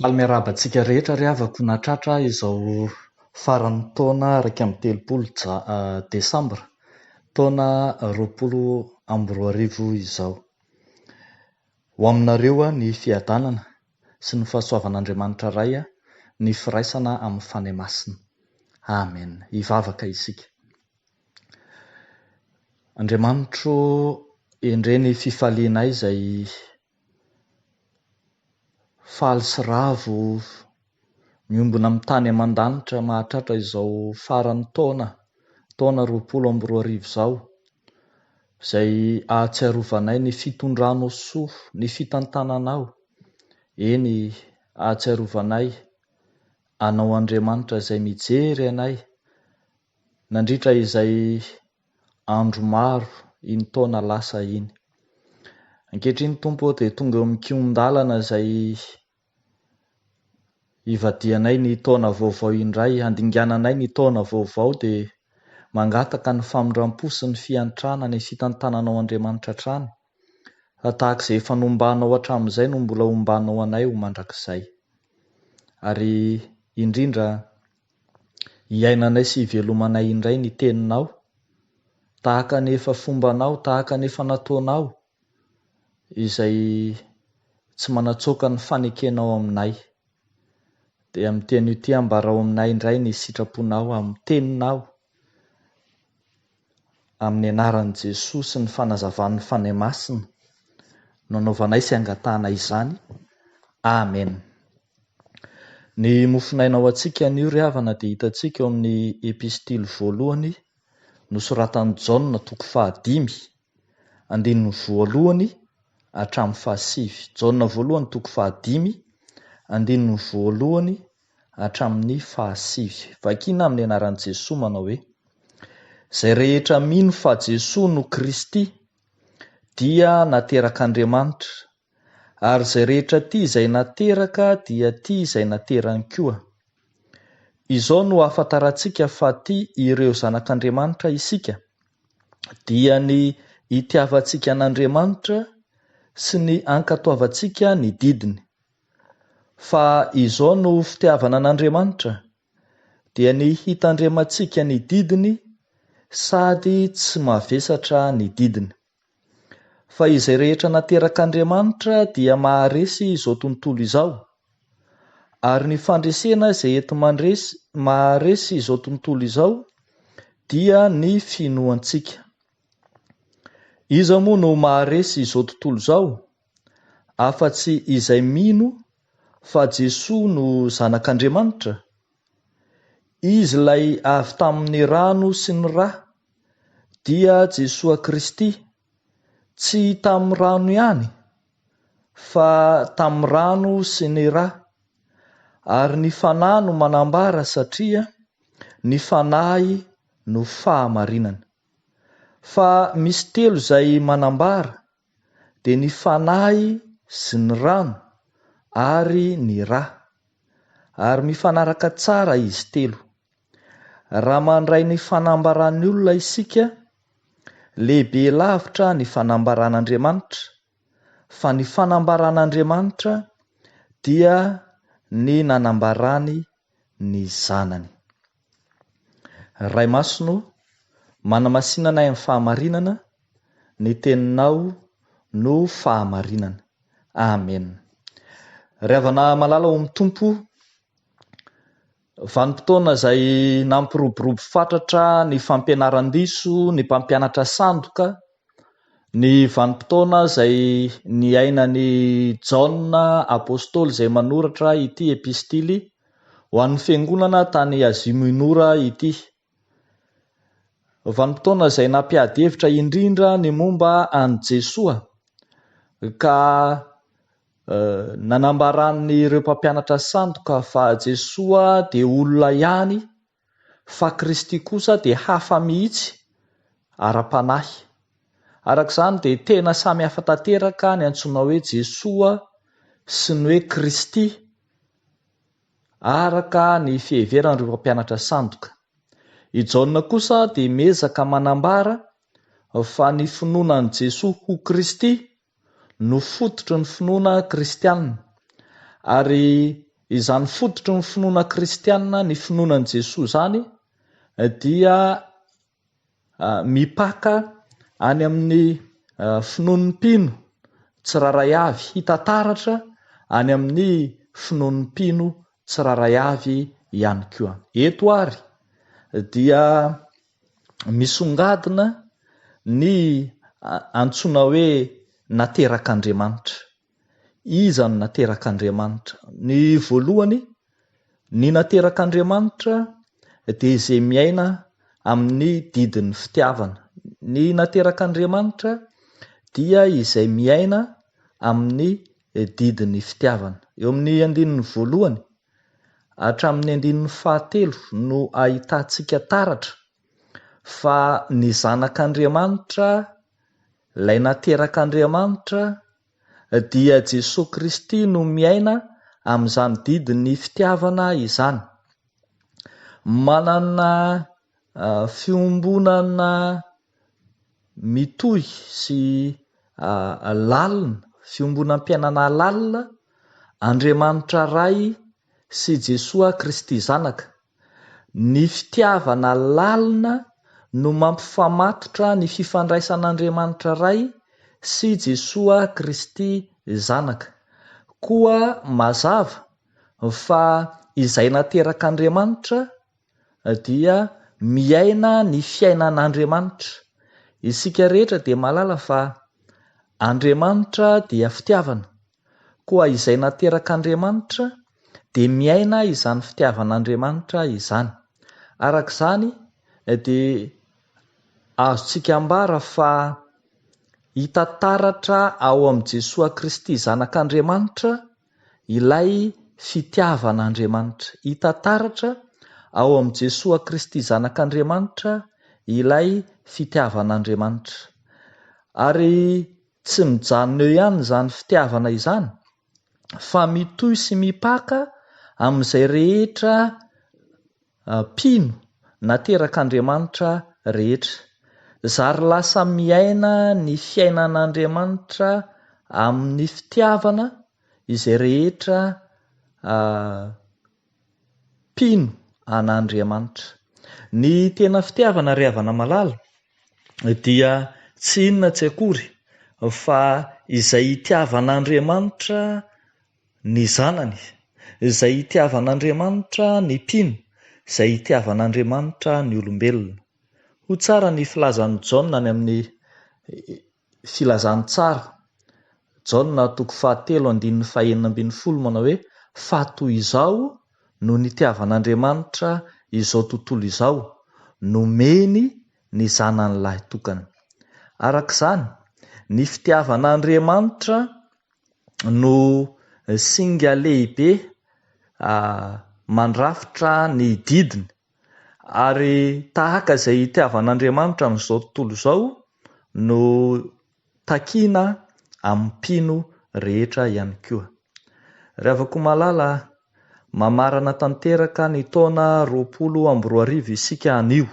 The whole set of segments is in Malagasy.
Faly-miarabantsika rehetra ry havako natratra izao faran'ny taona raika amby telopolo Desambra taona 2024 izao. Ho aminareo ny fiadanana sy ny fahasoavan'Andriamanitra Ray ny firaisana amin'ny fanahy masina. Amen. Hivavaka isika. Andriamanitro, endre ny fifalianay izay faly sy ravo miombona amin'ny tany aman-danitra mahatratra izao faran'ny taona 2024 izao, izay ahatsiarovanay ny fitondranao soa, ny fitantananao. Eny, ahatsiarovanay anao Andriamanitra izay mijery anay nandritra izay andro maro iny taona lasa iny. Ankehitriny Tompo dia tonga eo amin'ny kion-dalana izay ivadianay ny taona vaovao indray, handingananay ny taona vaovao dia mangataka ny famindrampo sy ny fiantrana ny fitantananao Andriamanitra hatrany. Tahaka izay efa nombanao hatramin'izay no mbola hombanao anay ho mandrakizay. Ary indrindra hiainanay sy hivelomanay indray ny teninao, tahaka ny efa fombanao, tahaka ny efa nataonao, izay tsy manatsoaka ny fanekenao aminay. Dia amin'ny teny ity ambarao aminay indray ny sitraponao amin'ny teninao, amin'ny anaran'i Jesosy sy ny fanazavan'ny fanahy masina, no anaovanay sy angatahana izany. Amen. Ny mofinainao antsika anio ry havana dia hitantsika eo amin'ny epistily voalohany nosoratan'i Jaona 5:5 andininy voalohany hatramin'ny 7. Jaona voalohany 5:5 andininy voalohany hatramin'ny 7. Vakiana amin'ny anaran'i Jesosy manao hoe: izay rehetra mino fa Jesosy no Kristy dia naterak'Andriamanitra, ary izay rehetra tia izay nateraka dia tia izay naterany koa. Izao no ahafantarantsika fa tia ireo zanak'Andriamanitra isika, dia ny itiavantsika an'Andriamanitra sy ny ankatoavantsika ny didiny. Fa izao no fitiavana an'Andriamanitra, dia ny hitandremantsika ny didiny sady tsy mavesatra ny didiny. Fa izay rehetra naterak'Andriamanitra dia maharesy izao tontolo izao, ary ny fandresena izay ento maharesy izao tontolo izao dia ny finoantsika. Iza moa no maharesy izao tontolo izao? Afa-tsy izay mino fa Jesosy no zanak'Andriamanitra? Izy ilay avy tamin'ny rano sy ny rà, dia Jesosy Kristy, tsy tamin'ny rano ihany, fa tamin'ny rano sy ny rà. Ary ny fanahy no manambara, satria ny fanahy no fahamarinana. Fa misy telo izay manambara, dia ny fanahy sy ny rano ary ny rà, ary mifanaraka tsara izy telo. Raha mandray ny fanambaran'ny olona isika, lehibe lavitra ny fanambaran'Andriamanitra, fa ny fanambaran'Andriamanitra dia ny nanambarany ny zanany. Ray Masino, manamasinanay amin'ny fahamarinana, ny teninao no fahamarinana. Amen. Ry havana malala ho mitompo, vanim-potoana izay nampiroborobo fatratra ny fampianaran-diso, ny mpampianatra sandoka, ny vanim-potoana izay niainan'ny Jaona apôstôly izay manoratra ity epistily ho an'ny fiangonana tany Azia Minora ity. Vanim-potoana izay nampiady hevitra indrindra ny momba an'i Jesosy, ka nanambaran'ny ireo mpampianatra sandoka fa Jesosy dia olona ihany, fa Kristy kosa dia hafa mihitsy, ara-panahy. Arak'izany dia tena samy hafa tanteraka ny antsoina hoe Jesosy sy ny hoe Kristy, araka ny fiheveran'ireo mpampianatra sandoka. I Jaona kosa dia miezaka manambara fa ny finoanan'i Jesosy ho Kristy no fototry ny finoana kristianina, ary izany fototry ny finoana kristianina, ny finoanan' Jesosy zany dia mipaka any amin'ny finoanim-pino tsiraray avy, hitataratra any amin'ny finoanim-pino tsiraray avy ihany koa. Eto ary dia misongadina ny antsoina hoe naterak'Andriamanitra. Iza no naterak'Andriamanitra? Ny voalohany, ny naterak'Andriamanitra dia izay miaina amin'ny didin'ny fitiavana. Ny naterak'Andriamanitra dia izay miaina amin'ny didin'ny fitiavana. Eo amin'ny andinin'ny voalohany hatramin'ny andinin'ny fahatelo no ahitantsika taratra fa ny zanak'Andriamanitra, ilay naterak'Andriamanitra dia Jesosy Kristy no miaina amin'izany didin'ny fitiavana izany. Manana fiombonana mitohy sy lalina, fiombonam-piainana lalina Andriamanitra ray sy Jesosy Kristy zanaka. Ny fitiavana lalina no mampifamatotra ny fifandraisan'Andriamanitra ray sy Jesosy Kristy zanaka. Koa mazava fa izay naterak'Andriamanitra dia miaina ny fiainan'Andriamanitra. Isika rehetra dia mahalala fa Andriamanitra dia fitiavana, koa izay naterak'Andriamanitra dia miaina izany fitiavan'Andriamanitra izany. Arak'izany dia azontsika ambara fa hita taratra ao amin'i Jesosy Kristy zanak'Andriamanitra ilay fitiavan'Andriamanitra. Hita taratra ao amin'i Jesosy Kristy zanak'Andriamanitra ilay fitiavan'Andriamanitra. Ary tsy mijanona eo ihany izany fitiavana izany, fa mitohy sy mipaka amin'izay rehetra mpino naterak'Andriamanitra rehetra. Zary lasa miaina ny fiainan'Andriamanitra amin'ny fitiavana izay rehetra mpino an'Andriamanitra. Ny tena fitiavana ry havana malala dia tsy inona tsy akory fa izay itiavan'Andriamanitra ny zanany, izay itiavan'Andriamanitra ny mpino, izay itiavan'Andriamanitra ny olombelona. Ho tsara ny filazan'i Jaona any amin'ny filazany tsara. Jaona 7:19 manao hoe fa toy izao no nitiavan'Andriamanitra izao tontolo izao, nomeny ny zanany lahy tokana. Arak'izany, ny fitiavan'Andriamanitra no singa lehibe mandrafitra ny didiny, ary tahaka izay itiavan'Andriamanitra amin'izao tontolo izao no takiana amin'ny mpino rehetra ihany koa. Ravako malala, mamarana tanteraka ny taona 2024 isika anio.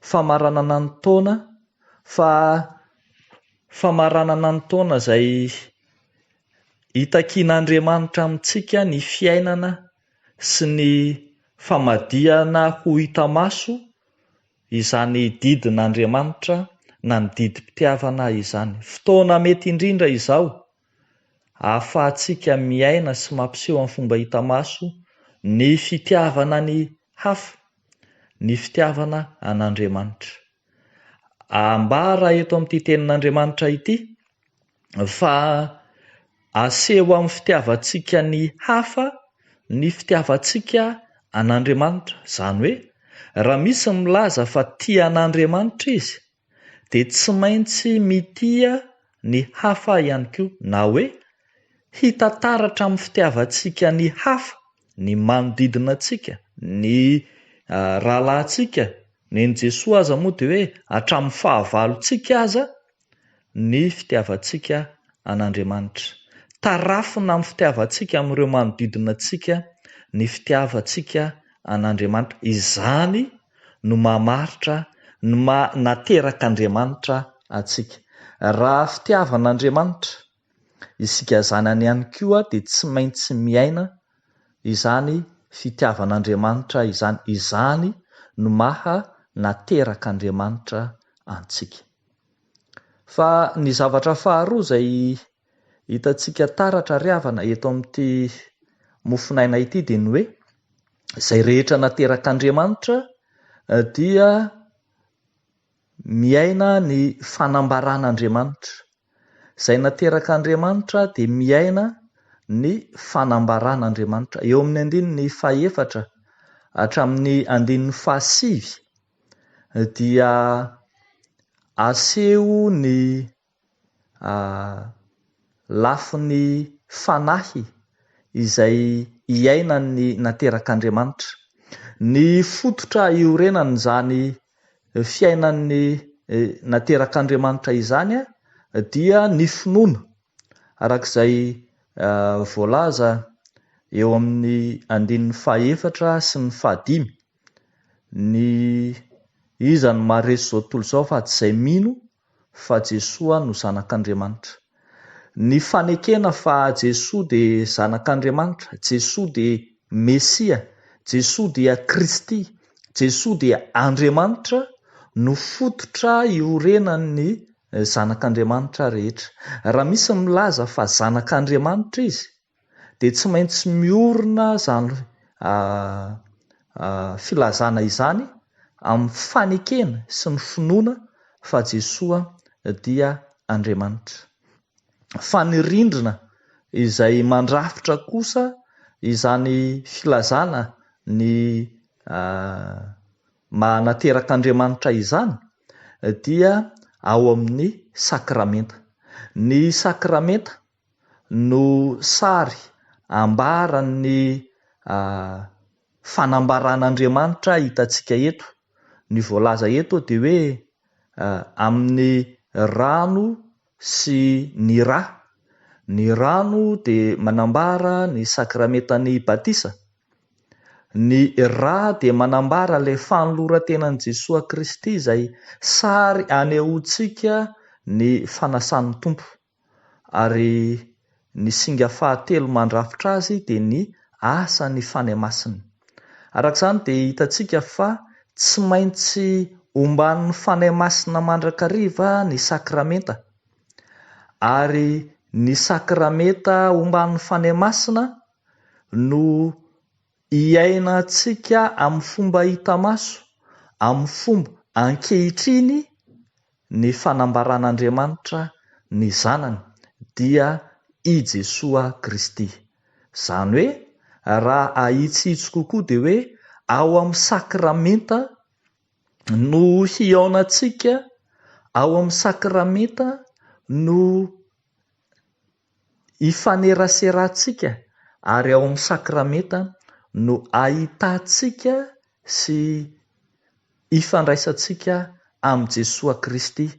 Famaranana ny taona, famaranana ny taona izay hitakian'Andriamanitra amintsika ny fiainana sy ny famadihana ho hita maso izany didin'Andriamanitra na ny didim-pitiavana izany. Fotoana mety indrindra izao ahafahantsika miaina sy mampiseho amin'ny fomba hita maso ny fitiavana ny hafa, ny fitiavana an'Andriamanitra. Ambara eto amin'ity tenin'Andriamanitra ity fa aseho amin'ny fitiavantsika ny hafa, ny fitiavantsika an'Andriamanitra. Izany hoe raha misy milaza fa tia an'Andriamanitra izy dia tsy maintsy mitia ny hafa ihany koa, na hoe hita taratra amin'ny fitiavantsika ny hafa, ny manodidina antsika, ny rahalahintsika, ny Jesosy aza moa dia hoe hatramin'ny fahavalontsika aza ny fitiavantsika an'Andriamanitra. Tarafina amin'ny fitiavantsika amin'ireo manodidina antsika ny fitiavantsika an'Andriamanitra. Izany no mamaritra, no naterak'Andriamanitra antsika. Raha fitiavan'Andriamanitra isika zanany ihany koa dia tsy maintsy miaina izany fitiavan'Andriamanitra izany no maha nateraka Andriamanitra antsika. Fa ny zavatra faharoa izay hitantsika taratra ry havana eto amin'ity mofinaina ity dia ny hoe izay rehetra nateraka Andriamanitra dia miaina ny fanambaran'Andriamanitra. Izay nateraka Andriamanitra dia miaina ny fanambaran'Andriamanitra. Eo amin'ny andininy fahaefatra hatramin'ny andininy fahasivy dia aseho ny lafin'ny fanahy izay iainan'ny naterak'Andriamanitra. Ny fototra iorenany izany fiainan'ny naterak'Andriamanitra izany dia ny finoana, arak'izay voalaza eo amin'ny andininy fahaefatra sy ny fahadimy. Ny iza no maharesy izao tontolo izao fa tsy izay mino fa Jesoa no zanak'Andriamanitra. Ny fanekena fa Jesoa dia zanak'Andriamanitra, Jesoa dia Mesia, Jesoa dia Kristy, Jesoa dia Andriamanitra no fototra iorenan'ny zanak'Andriamanitra rehetra. Raha misy milaza fa zanak'Andriamanitra izy dia tsy maintsy miorina izany filazana izany amin'ny fanekena sy ny finoana fa Jesoa dia Andriamanitra. Fa ny rindrina izay mandrafitra kosa izany filazana ny mahanaterak'Andriamanitra izany dia ao amin'ny sakramenta. Ny sakramenta no sary ambaran'ny fanambaran'Andriamanitra hitantsika eto. Ny voalaza eto dia hoe amin'ny rano sy ny rà. Ny rano dia manambara ny sakramentan'ny batisa. Ny rà dia manambara ilay fanoloran-tenan'i Jesoa Kristy izay sary anehoantsika ny fanasan'ny tompo. Ary ny singa fahatelo mandrafitra azy dia ny asan'ny fanahy masina. Arak'izany dia hitantsika fa tsy maintsy omban'ny fanahy masina mandrakariva ny sakramenta. Ary ny sakramenta omban'ny fanahy masina no iainantsika amin'ny fomba hita maso, amin'ny fomba ankehitriny ny fanambaran'Andriamanitra ny zanany dia i Jesoa Kristy. Izany hoe raha ahitsihitsy kokoa dia hoe ao amin'ny sakramenta no hiaonantsika, ao amin'ny sakramenta no hifaneraserahantsika, ary ao amin'ny sakramenta no ahitantsika sy hifandraisantsika amin'ny Jesoa Kristy.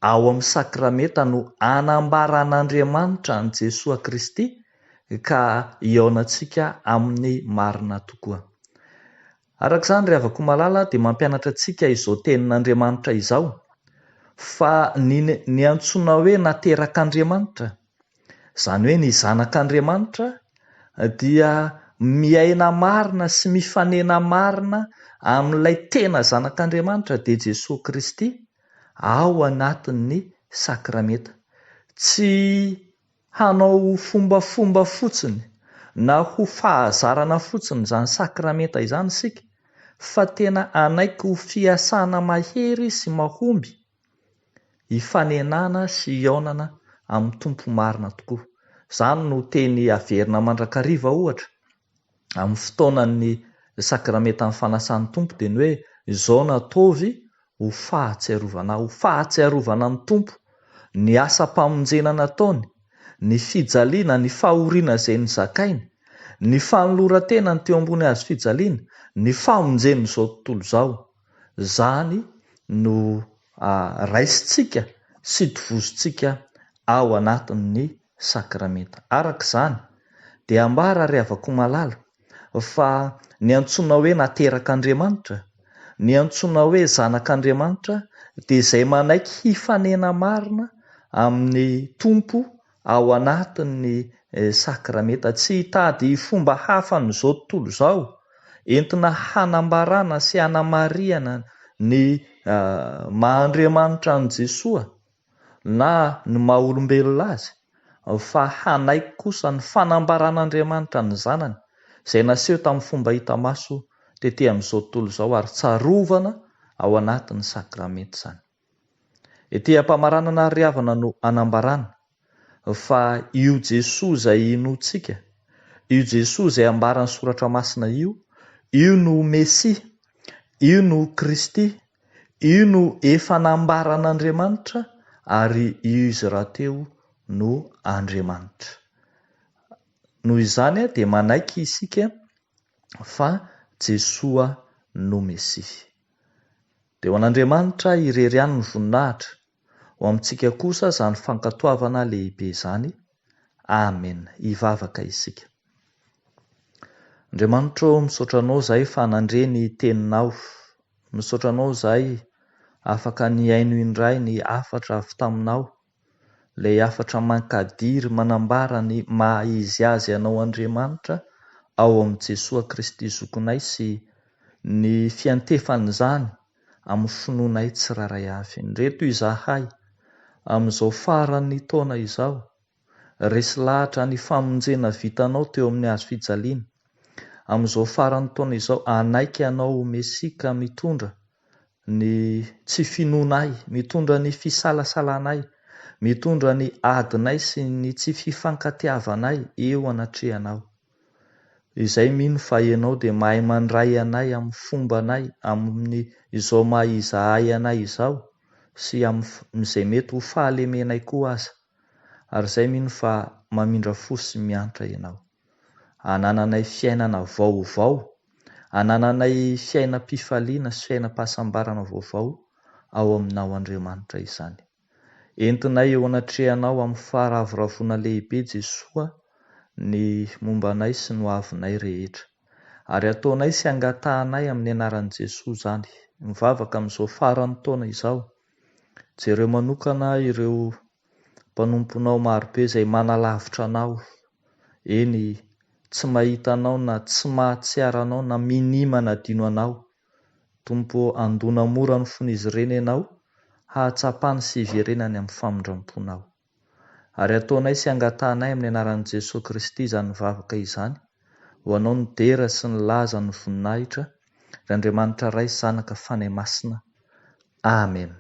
Ao amin'ny sakramenta no anambaran'Andriamanitra ny Jesoa Kristy ka hiaonantsika amin'ny marina tokoa. Arak'izany ry havako malala dia mampianatra antsika izao tenin'Andriamanitra izao fa ny antsoina hoe naterak'Andriamanitra, izany hoe ny zanak'Andriamanitra dia miaina marina sy mifanena marina amin'ilay tena zanak'Andriamanitra dia Jesoa Kristy ao anatin'ny sakramenta. Tsy hanao fombafomba fotsiny na ho fahazarana fotsiny izany sakramenta izany isika, fa tena anaiky ho fiasana mahery sy mahomby hifanenana sy hiaonana amin'ny tompo marina tokoa. Izany no teny averina mandrakariva ohatra amin'ny fotoanan'ny sakramentan'ny fanasan'ny tompo dia ny hoe izao nataovy ho fahatsiarovana, ho fahatsiarovana ny tompo ny asa-pamonjena nataony, ny fijaliana, ny fahoriana izay nizakainy, ny fanoloran-tenany teo ambony hazo fijaliana, ny famonjeny izao tontolo izao. Izany no raisintsika sy tovozontsika ao anatin'ny sakramenta. Arak'izany dia ambara ry havako malala fa ny antsoina hoe naterak'Andriamanitra, ny antsoina hoe zanak'Andriamanitra dia izay manaiky hifanena marina amin'ny tompo ao anatin'ny sakramenta, tsy hitady fomba hafa n'izao tontolo izao entina hanambarana sy hanamariana ny maha-Andriamanitra an' Jesoa na ny maha-olombelona azy, fa hanaiky kosa ny fanambaran'Andriamanitra ny zanany izay naseho tamin'ny fomba hita maso tetỳ amin'izao tontolo izao ary tsarovana ao anatin'ny sakramenta izany. Etỳ am-pamaranana ry havana no anambarana fa io Jesoa izay inoantsika, io Jesoa izay ambaran'ny soratra masina io no Mesia, io no Kristy, io no efa nambaran'Andriamanitra ary io izy rahateo no Andriamanitra. Noho izany dia manaiky isika fa Jesoa no Mesia. Dia ho an'Andriamanitra irery ihany ny voninahitra, ho amintsika kosa izany fankatoavana lehibe izany. Amen. Hivavaka isika. Andriamanitra, misaotra anao izahay fa nandre ny teninao, misaotra anao izahay afaka niaino indray ny afatra avy taminao, ilay afatra mankadiry manambara ny maha izy azy anao Andriamanitra ao amin'i Jesoa Kristy zokonay sy ny fiantefan'izany amin'ny finoanay tsiraray avy. Indreto izahay amin'izao faran'ny taona izao, resy lahatra ny famonjena vitanao teo amin'ny hazo fijaliana. Amin'izao faran'ny taona izao anaiky anao Mesia ka mitondra ny tsy finoanay, mitondra ny fisalasalanay, mitondra ny adinay sy ny tsy fifankatiavanay eo anatrehanao. Izay mino fa ianao dia mahay mandray anay amin'ny fombanay, amin'ny izao maha izahay anay izao sy amin'izay mety ho fahalemenay koa aza. Ary izay mino fa mamindra fo sy miantra ianao. Anananay fiainana vaovao, anananay fiainam-pifaliana sy fiainam-pahasambarana vaovao ao aminao Andriamanitra izany. Entinay eo anatrehanao amin'ny faharavoravoana lehibe Jesoa ny mombanay sy ny hoavinay rehetra. Ary ataonay sy angatahanay amin'ny anaran'i Jesoa izany. Mivavaka amin'izao faran'ny taona izao, jereo manokana ireo mpanomponao marobe izay manalavitra anao, eny tsy mahita anao na tsy mahatsiaro anao na minimana dino anao. Tompo, andona mora ny fon'izy ireny ianao, hahatsapany sy hiverenany amin'ny famindram-ponao. Ary ataonay sy angatahanay amin'ny anaran'i Jesoa Kristy izany mivavaka izany, ho anao ny dera sy ny laza ny voninahitra, ry Andriamanitra Ray, Zanaka, Fanahy Masina. Amen.